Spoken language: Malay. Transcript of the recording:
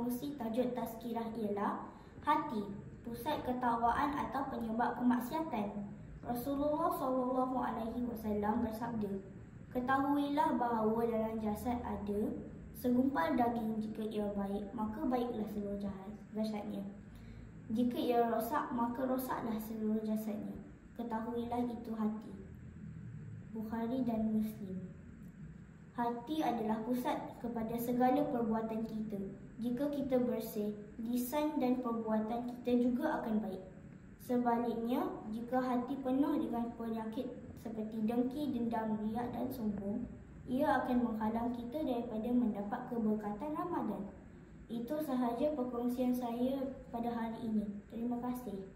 berkongsi tajuk tazkirah ialah hati, pusat ketawaan atau penyebab kemaksiatan. Rasulullah SAW bersabda, "Ketahuilah bahawa dalam jasad ada segumpal daging. Jika ia baik, maka baiklah seluruh jasadnya. Jika ia rosak, maka rosaklah seluruh jasadnya. Ketahuilah itu hati." Bukhari dan Muslim. Hati adalah pusat kepada segala perbuatan kita. Jika kita bersih, lisan dan perbuatan kita juga akan baik. Sebaliknya, jika hati penuh dengan penyakit seperti dengki, dendam, riak dan sombong, ia akan menghalang kita daripada mendapat keberkatan Ramadan. Itu sahaja perkongsian saya pada hari ini. Terima kasih.